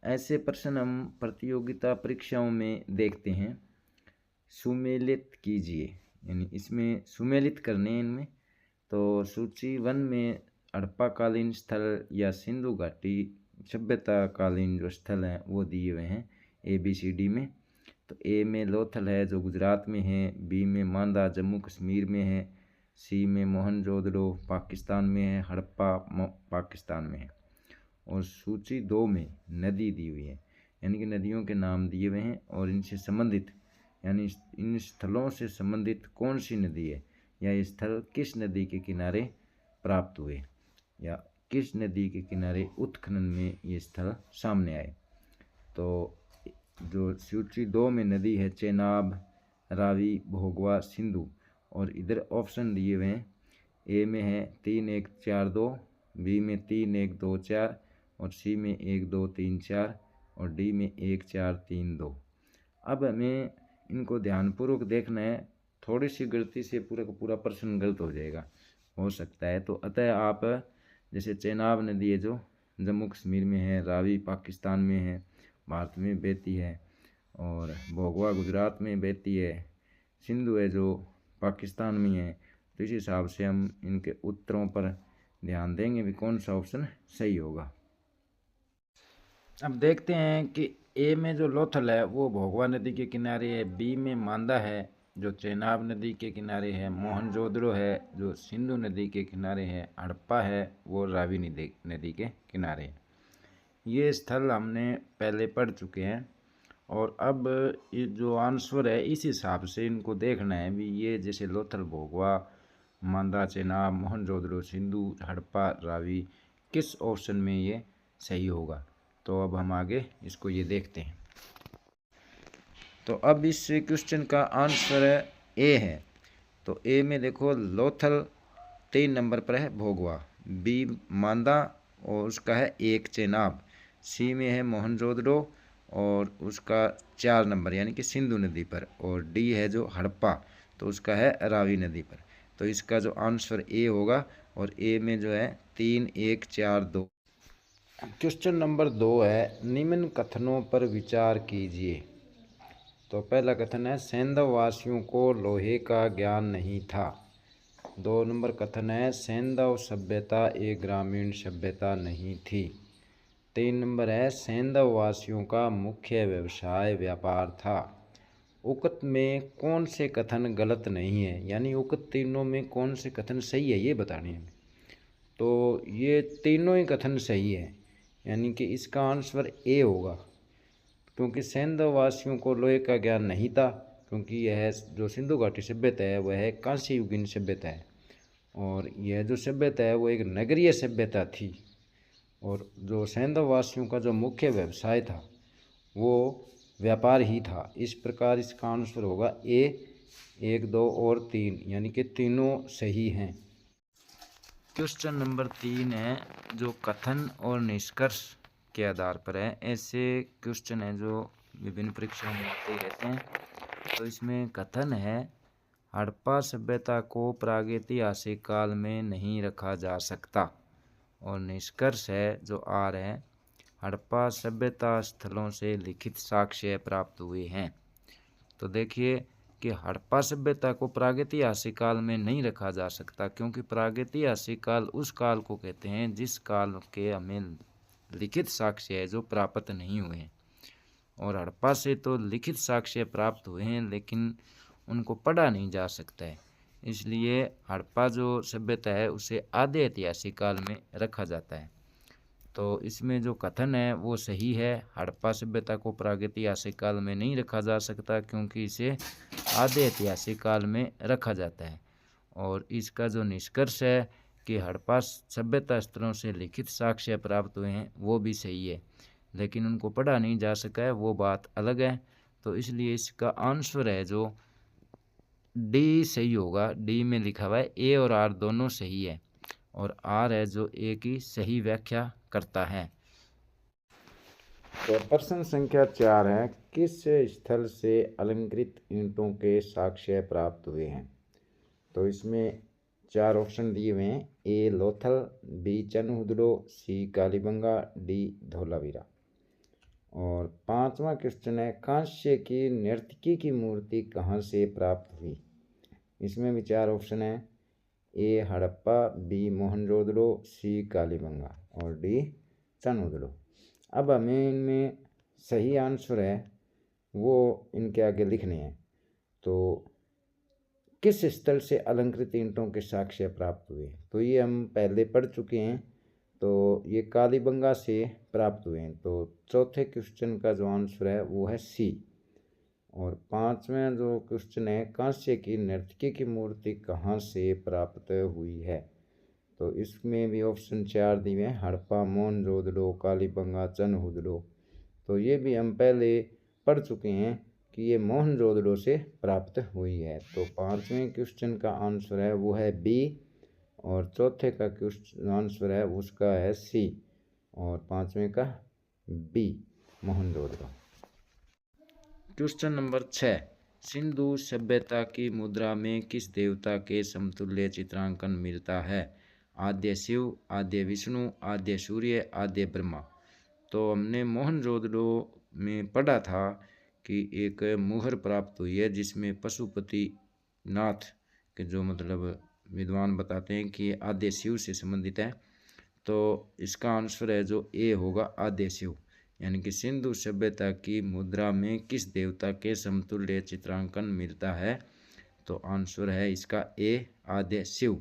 ऐसे प्रश्न हम प्रतियोगिता परीक्षाओं में देखते हैं। सुमेलित कीजिए, यानी इसमें सुमेलित करने हैं इनमें। तो सूची 1 में हड़प्पाकालीन स्थल या सिंधु घाटी सभ्यता कालीन जो स्थल हैं वो दिए हुए हैं ABCD में। तो ए में लोथल है जो गुजरात में है, बी में मांदा जम्मू कश्मीर में है, सी में मोहनजोदड़ो पाकिस्तान में है, हड़प्पा पाकिस्तान में है। और सूची 2 में नदी दी हुई है, यानी कि नदियों के नाम दिए हुए हैं और इनसे संबंधित, यानी इन स्थलों से संबंधित कौन सी नदी है या ये स्थल किस नदी के किनारे प्राप्त हुए या किस नदी के किनारे उत्खनन में ये स्थल सामने आए। तो जो सूची 2 में नदी है चेनाब, रावी, भोगवा, सिंधु, और इधर ऑप्शन दिए हुए हैं। ए में है 3 1 4 2, बी में 3 1 2 4, और सी में 1 2 3 4, और डी में 1 4 3 2। अब हमें इनको ध्यानपूर्वक देखना है, थोड़ी सी गलती से पूरा का पूरा प्रश्न गलत हो सकता है। तो अतः आप जैसे चेनाब नदी है जो जम्मू कश्मीर में है, रावी पाकिस्तान में है, भारत में बहती है, और भोगवा गुजरात में बहती है, सिंधु है जो पाकिस्तान में है। तो इस हिसाब से हम इनके उत्तरों पर ध्यान देंगे भी कौन सा ऑप्शन सही होगा। अब देखते हैं कि ए में जो लोथल है वो भोगवा नदी के किनारे है, बी में मांदा है जो चेनाब नदी के किनारे है, मोहनजोदड़ो है जो सिंधु नदी के किनारे है, हड़प्पा है वो रावी नदी के किनारे है। ये स्थल हमने पहले पढ़ चुके हैं, और अब ये जो आंसर है इस हिसाब से इनको देखना है भी ये जैसे लोथल, भोगवा, मांदा, चेनाब, मोहनजोदड़ो, सिंधु, हड़प्पा, रावी किस ऑप्शन में ये सही होगा। तो अब हम आगे इसको ये देखते हैं। तो अब इस क्वेश्चन का आंसर ए है। तो ए में देखो लोथल 3 नंबर पर है, भोगवा, बी मांदा और उसका है 1 चेनाब, सी में है मोहनजोदड़ो और उसका 4 नंबर यानी कि सिंधु नदी पर, और डी है जो हड़प्पा तो उसका है रावी नदी पर। तो इसका जो आंसर ए होगा, और ए में जो है 3 1 4 2। क्वेश्चन नंबर 2 है, निम्न कथनों पर विचार कीजिए। तो पहला कथन है सैंधव वासियों को लोहे का ज्ञान नहीं था। 2 नंबर कथन है सैंधव सभ्यता एक ग्रामीण सभ्यता नहीं थी। 3 नंबर है सैंधव वासियों का मुख्य व्यवसाय व्यापार था। उक्त में कौन से कथन गलत नहीं है, यानी उक्त तीनों में कौन से कथन सही है ये बताने हैं। तो ये तीनों ही कथन सही है, यानी कि इसका आंसर ए होगा, क्योंकि सैंधव वासियों को लोहे का ज्ञान नहीं था, क्योंकि यह जो सिंधु घाटी सभ्यता है वह कांस्य युगीन सभ्यता है, और यह जो सभ्यता है वो एक नगरीय सभ्यता थी, और जो सैंधव वासियों का जो मुख्य व्यवसाय था वो व्यापार ही था। इस प्रकार इसका आंसर होगा ए 1 2 और 3, यानी कि तीनों सही हैं। क्वेश्चन नंबर 3 है जो कथन और निष्कर्ष के आधार पर है। ऐसे क्वेश्चन हैं जो विभिन्न परीक्षाओं में आते रहते हैं। तो इसमें कथन है हड़प्पा सभ्यता को प्रागैतिहासिक काल में नहीं रखा जा सकता, और निष्कर्ष है जो आर है हड़प्पा सभ्यता स्थलों से लिखित साक्ष्य प्राप्त हुए हैं। तो देखिए कि हड़प्पा सभ्यता को प्रागैतिहासिक काल में नहीं रखा जा सकता, क्योंकि प्रागैतिहासिक काल उस काल को कहते हैं जिस काल के हमें लिखित साक्ष्य है जो प्राप्त नहीं हुए हैं, और हड़प्पा से तो लिखित साक्ष्य प्राप्त हुए हैं लेकिन उनको पढ़ा नहीं जा सकता है, इसलिए हड़प्पा जो सभ्यता है उसे आधे ऐतिहासिक काल में रखा जाता है। तो इसमें जो कथन है वो सही है, हड़प्पा सभ्यता को प्रागैतिहासिक काल में नहीं रखा जा सकता क्योंकि इसे आधे ऐतिहासिक काल में रखा जाता है। और इसका जो निष्कर्ष है कि हड़प्पा सभ्यता स्थलों से लिखित साक्ष्य प्राप्त हुए हैं वो भी सही है, लेकिन उनको पढ़ा नहीं जा सका है, वो बात अलग है। तो इसलिए इसका आंसर है जो डी सही होगा। डी में लिखा हुआ है ए और आर दोनों सही है, और आर है जो ए की सही व्याख्या करता है। तो प्रश्न संख्या 4 है किस स्थल से अलंकृत ईंटों के साक्ष्य प्राप्त हुए हैं। तो इसमें 4 ऑप्शन दिए हुए हैं, ए लोथल, बी चनहुदड़ो, सी कालीबंगा, डी धौलावीरा। और 5वां क्वेश्चन है कांस्य की नर्तकी की मूर्ति कहाँ से प्राप्त हुई। इसमें भी 4 ऑप्शन है, ए हड़प्पा, बी मोहनजोदड़ो, सी कालीबंगा और डी चनउदड़ो। अब हमें इनमें सही आंसर है वो इनके आगे लिखने हैं। तो किस स्थल से अलंकृत ईंटों के साक्ष्य प्राप्त हुए, तो ये हम पहले पढ़ चुके हैं। तो ये कालीबंगा से प्राप्त हुए हैं। तो चौथे क्वेश्चन का जो आंसर है वो है सी। और 5वां जो क्वेश्चन है कांस्य की नर्तकी की मूर्ति कहाँ से प्राप्त हुई है, तो इसमें भी ऑप्शन 4 दिए हैं, हड़प्पा, मोहनजोदड़ो, कालीबंगा, चनहुदड़ो। तो ये भी हम पहले पढ़ चुके हैं कि ये मोहनजोदड़ो से प्राप्त हुई है। तो 5वें क्वेश्चन का आंसर है वो है बी और चौथे का क्वेश्चन आंसर है उसका है सी और 5वें का B Mohenjodaro. Question number 6, Sindhu सभ्यता की मुद्रा में किस देवता के समतुल्य चित्रांकन मिलता है। आद्य शिव, आद्य विष्णु, आद्य सूर्य, आद्य ब्रह्मा। तो हमने मोहनजोदड़ो में पढ़ा था कि एक मुहर प्राप्त हुई है जिसमें पशुपति नाथ के जो मतलब विद्वान बताते हैं कि आद्य शिव से संबंधित है। तो इसका आंसर है जो ए होगा आद्य शिव, यानी कि सिंधु सभ्यता की मुद्रा में किस देवता के समतुल्य चित्रांकन मिलता है, तो आंसर है इसका ए आद्य शिव।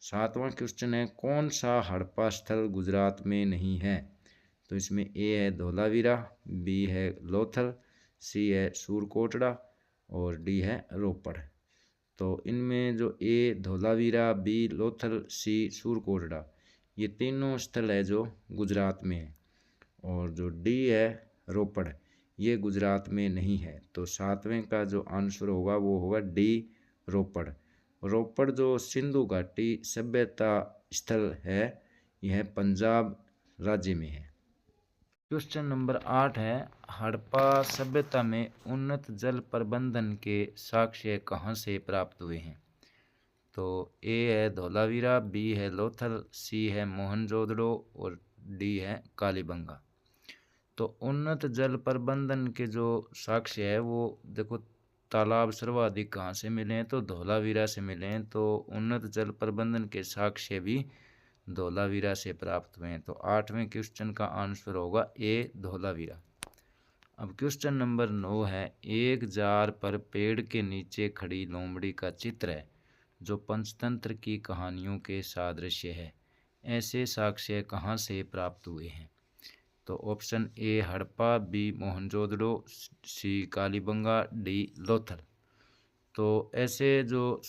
7वां क्वेश्चन है कौन सा हड़प्पा स्थल गुजरात में नहीं है, तो इसमें ए है धोलावीरा, बी है लोथल, सी है सूरकोटड़ा और डी है रोपड़। तो इनमें जो ए धोलावीरा, बी लोथल, सी सूरकोटड़ा, ये तीनों स्थल है जो गुजरात में है। और जो डी है रोपड़, ये गुजरात में नहीं है। तो 7वें का जो आंसर होगा वो होगा डी रोपड़। रोपड़ जो सिंधु घाटी सभ्यता स्थल है यह पंजाब राज्य में है। क्वेश्चन नंबर 8 है हड़प्पा सभ्यता में उन्नत जल प्रबंधन के साक्ष्य कहाँ से प्राप्त हुए हैं। तो ए है धोलावीरा, बी है लोथल, सी है मोहनजोदड़ो और डी है कालीबंगा। तो उन्नत जल प्रबंधन के जो साक्ष्य है वो देखो तालाब सर्वाधिक कहाँ से मिले हैं, तो धोलावीरा से मिले हैं। तो उन्नत जल प्रबंधन के साक्ष्य भी धोलावीरा से प्राप्त हुए हैं। तो 8वें क्वेश्चन का आंसर होगा ए धोलावीरा। अब क्वेश्चन नंबर 9 है एक जार पर पेड़ के नीचे खड़ी लोमड़ी का चित्र है जो पंचतंत्र की कहानियों के सादृश्य है। ऐसे साक्ष्य कहाँ से प्राप्त हुए हैं, तो option A Harappa, B Mohenjodaro, C Kalibangan, D Lothal. तो ऐसे जो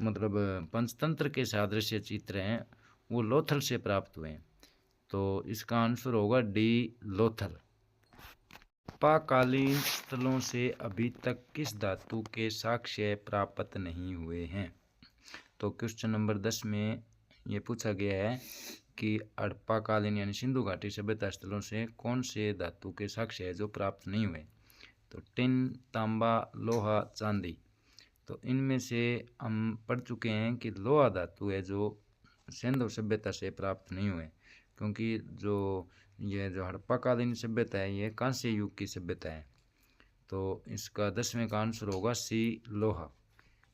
मतलब पंचतंत्र के सादृश्य चित्र हैं वो लोथल से प्राप्त हुए हैं। तो इसका आंसर होगा डी लोथल। हड़प्पाकालीन स्थलों से अभी तक किस धातु के साक्ष्य प्राप्त नहीं हुए हैं। तो क्वेश्चन नंबर 10 में ये पूछा गया है कि हड़प्पाकालीन यानी सिंधु घाटी सभ्यता स्थलों से कौन से धातु के साक्ष्य है जो प्राप्त नहीं हुए। तो टिन, तांबा, लोहा, चांदी। तो इनमें से हम पढ़ चुके हैं कि लोहा धातु है जो सिंधु सभ्यता से प्राप्त नहीं हुए, क्योंकि जो हड़प्पाकालीन सभ्यता है ये कांस्य युग की सभ्यता है। तो इसका 10वें का आंसर होगा सी लोहा।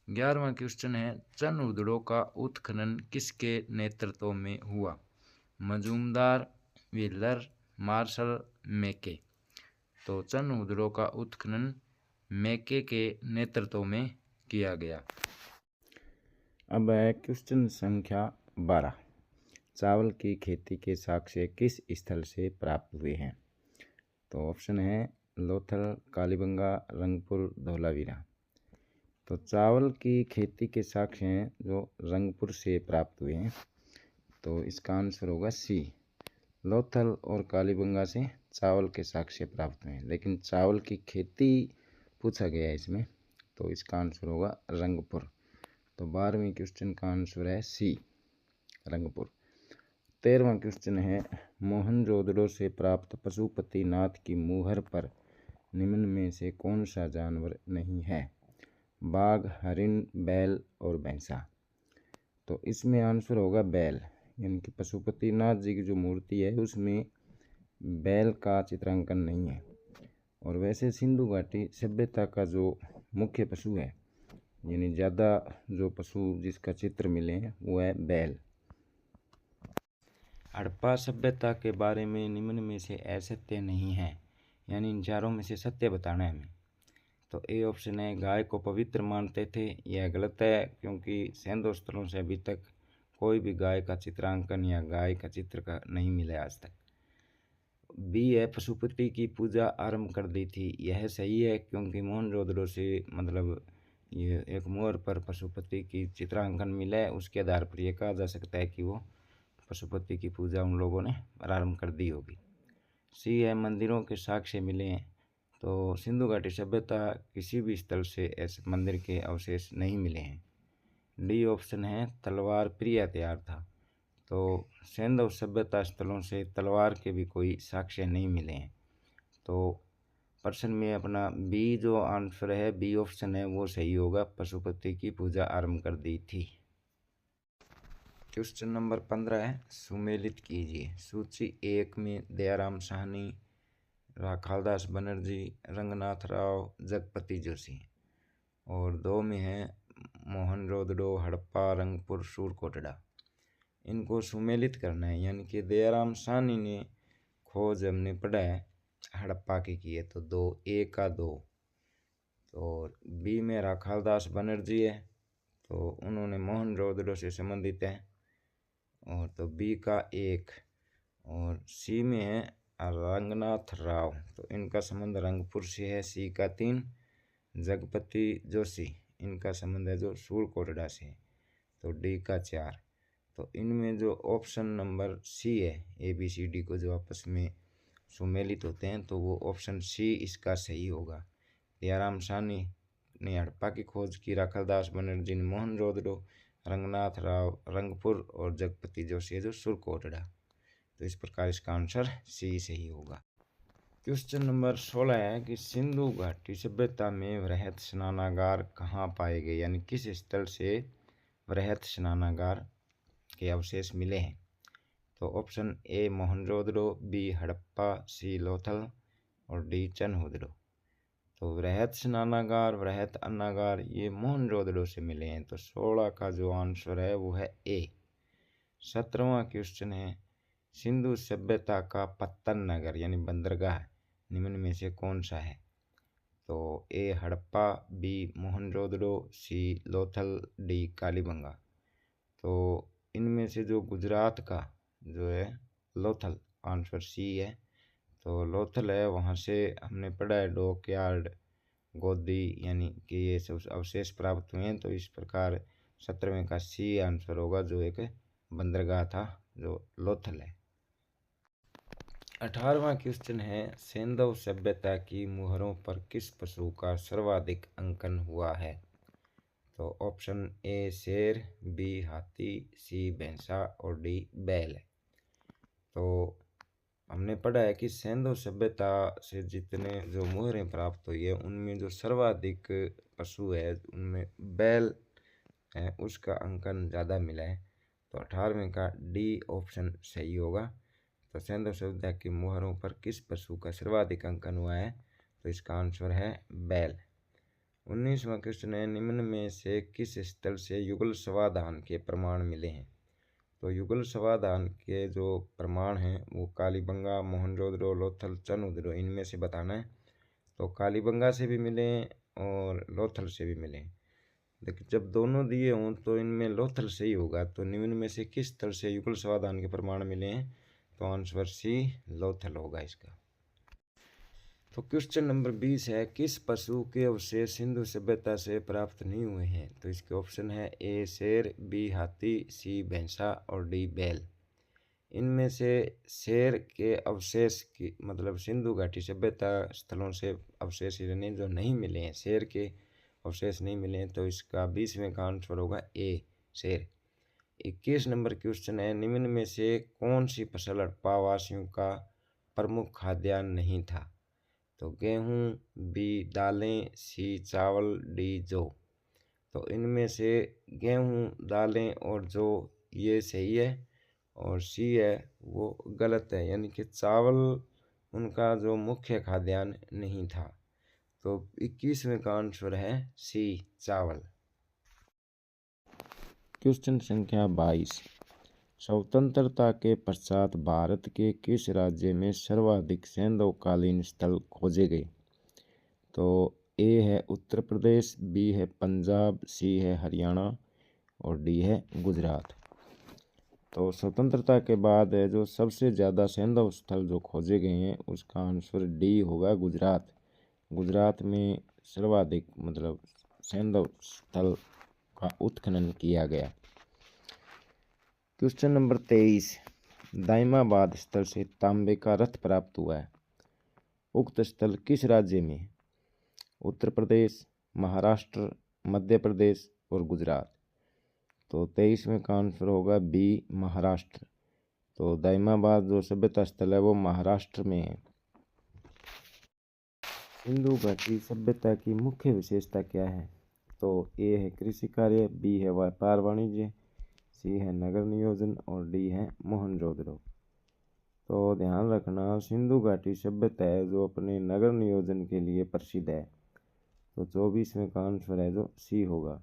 11वां क्वेश्चन है चनउदड़ो का उत्खनन किसके नेतृत्व में हुआ। मजूमदार, व्हीलर, मार्शल, मैके। तो चनउदड़ो का उत्खनन मैके के नेतृत्व में किया गया। अब है क्वेश्चन संख्या 12, चावल की खेती के साक्ष्य किस स्थल से प्राप्त हुए हैं। तो ऑप्शन है लोथल, कालीबंगा, रंगपुर, धोलावीरा। तो चावल की खेती के साक्ष्य हैं जो रंगपुर से प्राप्त हुए हैं। तो इसका आंसर होगा सी, लोथल और कालीबंगा से चावल के साक्ष्य प्राप्त हुए हैं, लेकिन चावल की खेती पूछा गया है इसमें, तो इसका आंसर होगा रंगपुर। तो 12वें क्वेश्चन का आंसर है सी, रंगपुर। 13वां क्वेश्चन है मोहनजोदड़ो से प्राप्त पशुपति नाथ की मुहर पर निम्न में से कौन सा जानवर नहीं है। बाघ, हरिण, बैल और भैंसा। तो इसमें आंसर होगा बैल, यानी कि पशुपतिनाथ जी की जो मूर्ति है उसमें बैल का चित्रांकन नहीं है। और वैसे सिंधु घाटी सभ्यता का जो मुख्य पशु है, यानी ज़्यादा जो पशु जिसका चित्र मिले हैं वो है बैल। हड़प्पा सभ्यता के बारे में निम्न में से असत्य नहीं है, यानी इन चारों में से सत्य बताना है हमें। तो ए ऑप्शन है, गाय को पवित्र मानते थे। यह गलत है, क्योंकि सैंधव स्थलों से अभी तक कोई भी गाय का चित्रांकन या गाय का चित्र का नहीं मिला आज तक। बी है, पशुपति की पूजा आरंभ कर दी थी। यह सही है, क्योंकि मोहनजोदड़ो से मतलब ये एक मोहर पर पशुपति की चित्रांकन मिला है, उसके आधार पर यह कहा जा सकता है कि वो पशुपति की पूजा उन लोगों ने आरंभ कर दी होगी। सी है, मंदिरों के साक्ष्य मिले हैं। तो सिंधु घाटी सभ्यता किसी भी स्थल से ऐसे मंदिर के अवशेष नहीं मिले हैं। डी ऑप्शन है, तलवार प्रिय हथियार था। तो सैंधव सभ्यता स्थलों से तलवार के भी कोई साक्ष्य नहीं मिले हैं। तो प्रश्न में अपना बी जो आंसर है, बी ऑप्शन है, वो सही होगा। पशुपति की पूजा आरंभ कर दी थी। क्वेश्चन नंबर 15 है, सुमेलित कीजिए। सूची 1 में दयाराम साहनी, राखालदास बनर्जी, रंगनाथ राव, जगपति जोशी, और 2 में है मोहनजोदड़ो, हड़प्पा, रंगपुर, सूरकोटड़ा। इनको सुमेलित करना है, यानी कि दयाराम साहनी ने खोज हमने पढ़ा है हड़प्पा की है, तो 2 ए का 2। तो बी में राखालदास बनर्जी है, तो उन्होंने मोहनजोदड़ो से संबंधित है, और तो बी का 1। और सी में है रंगनाथ राव, तो इनका संबंध रंगपुर से है, सी का 3। जगपति जोशी, इनका संबंध है जो सूरकोटड़ा से है, तो डी का 4। तो इनमें जो ऑप्शन नंबर सी है, ए बी सी डी को जो आपस में सुमेलित होते हैं, तो वो ऑप्शन सी इसका सही होगा। दयाराम साहनी ने हड़प्पा की खोज की, राखालदास बनर्जी ने मोहनजोदड़ो, रंगनाथ राव रंगपुर, और जगपति जोशी जो सूरकोटड़ा। तो इस प्रकार इसका आंसर सी सही होगा। क्वेश्चन नंबर 16 है कि सिंधु घाटी सभ्यता में वृहत स्नानागार कहाँ पाए गए, यानी किस स्थल से वृहत स्नानागार के अवशेष मिले हैं। तो option A Mohenjodaro, B Harappa, C Lothal, और डी चनहुदड़ो। तो वृहत स्नानागार, वृहत अन्नागार ये मोहनजोदड़ो से मिले हैं, तो 16 का जो आंसर है वो है ए। 17वां क्वेश्चन है, सिंधु सभ्यता का पत्तन नगर यानी बंदरगाह निम्न में से कौन सा है। तो ए हड़प्पा, बी मोहनजोदड़ो, सी लोथल, डी कालीबंगा। तो इनमें से जो गुजरात का जो है लोथल, आंसर सी है। तो लोथल है, वहाँ से हमने पढ़ा है डॉकयार्ड, गोदी, यानी कि ये सब अवशेष प्राप्त हुए हैं। तो इस प्रकार 17वें का सी आंसर होगा, जो एक बंदरगाह था जो लोथल है। 18वां क्वेश्चन है, सैंधव सभ्यता की मुहरों पर किस पशु का सर्वाधिक अंकन हुआ है। तो ऑप्शन ए शेर, बी हाथी, सी भैंसा, और डी बैल है। तो हमने पढ़ा है कि सैंधव सभ्यता से जितने जो मुहरें प्राप्त हुई है, उनमें जो सर्वाधिक पशु है उनमें बैल है, उसका अंकन ज़्यादा मिला है। तो 18वें का डी ऑप्शन सही होगा। तो सैंधव सभ्यता की मुहरों पर किस पशु का सर्वाधिक अंकन हुआ है, तो इसका आंसर है बैल। 19वां क्वेश्चन है, निम्न में से किस स्थल से युगल समाधान के प्रमाण मिले हैं। तो युगल समाधान के जो प्रमाण हैं वो कालीबंगा, मोहनजोदड़ो, लोथल, चनहुदड़ो, इनमें से बताना है। तो कालीबंगा से भी मिले और लोथल से भी मिले। देखिए, जब दोनों दिए हों तो इनमें लोथल सही होगा। तो निम्न में से किस स्थल से युगल समाधान के प्रमाण मिले हैं, तो आंसर सी लोथल होगा इसका। तो क्वेश्चन नंबर 20 है, किस पशु के अवशेष सिंधु सभ्यता से प्राप्त नहीं हुए हैं। तो इसके ऑप्शन है ए शेर, बी हाथी, सी भैंसा, और डी बैल। इनमें से शेर के अवशेष की मतलब सिंधु घाटी सभ्यता स्थलों से अवशेष यानी जो नहीं मिले हैं, शेर के अवशेष नहीं मिले हैं, तो इसका 20वें का आंसर होगा ए शेर। 21 नंबर क्वेश्चन है, निम्न में से कौन सी फसल हड़प्पा वासियों का प्रमुख खाद्यान्न नहीं था। तो गेहूँ, बी दालें, सी चावल, डी जौ। तो इनमें से गेहूँ, दालें और जौ ये सही है, और सी है वो गलत है, यानी कि चावल उनका जो मुख्य खाद्यान्न नहीं था। तो 21वें का आंसर है सी, चावल। क्वेश्चन संख्या 22। स्वतंत्रता के पश्चात भारत के किस राज्य में सर्वाधिक सैंधवकालीन स्थल खोजे गए? तो ए है उत्तर प्रदेश, बी है पंजाब, सी है हरियाणा और डी है गुजरात। तो स्वतंत्रता के बाद जो सबसे ज़्यादा सैंधव स्थल जो खोजे गए हैं उसका आंसर डी होगा, गुजरात। गुजरात में सर्वाधिक मतलब सैंधव स्थल का उत्खनन किया गया। Question number 23। दाइमाबाद स्थल से तांबे का रथ प्राप्त हुआ है। उक्त स्थल किस राज्य में? उत्तर प्रदेश, महाराष्ट्र, मध्य प्रदेश और गुजरात। तो 23वें का आंसर होगा बी, महाराष्ट्र। तो दाइमाबाद जो सभ्यता स्थल है वो महाराष्ट्र में है। सिंधु घाटी सभ्यता की मुख्य विशेषता क्या है? तो ए है कृषि कार्य, बी है व्यापार वाणिज्य, सी है नगर नियोजन और डी है मोहनजोदड़ो। तो ध्यान रखना, सिंधु घाटी सभ्यता है जो अपने नगर नियोजन के लिए प्रसिद्ध है। तो 24वें का आंसर है जो सी होगा।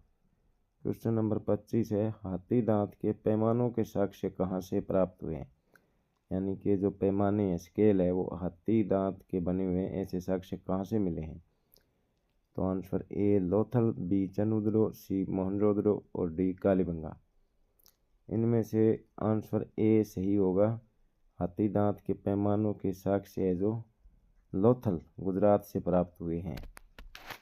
क्वेश्चन नंबर 25 है, हाथी दांत के पैमानों के साक्ष्य कहाँ से प्राप्त हुए हैं? यानी कि जो पैमाने हैं, स्केल है, वो हाथी दांत के बने हुए हैं, ऐसे साक्ष्य कहाँ से मिले हैं? तो आंसर ए लोथल, बी चंद्रदुर्ग, सी मोहनजोदड़ो और डी कालीबंगा। इनमें से आंसर ए सही होगा। हाथी दांत के पैमानों के साक्ष्य है जो लोथल, गुजरात से प्राप्त हुए हैं।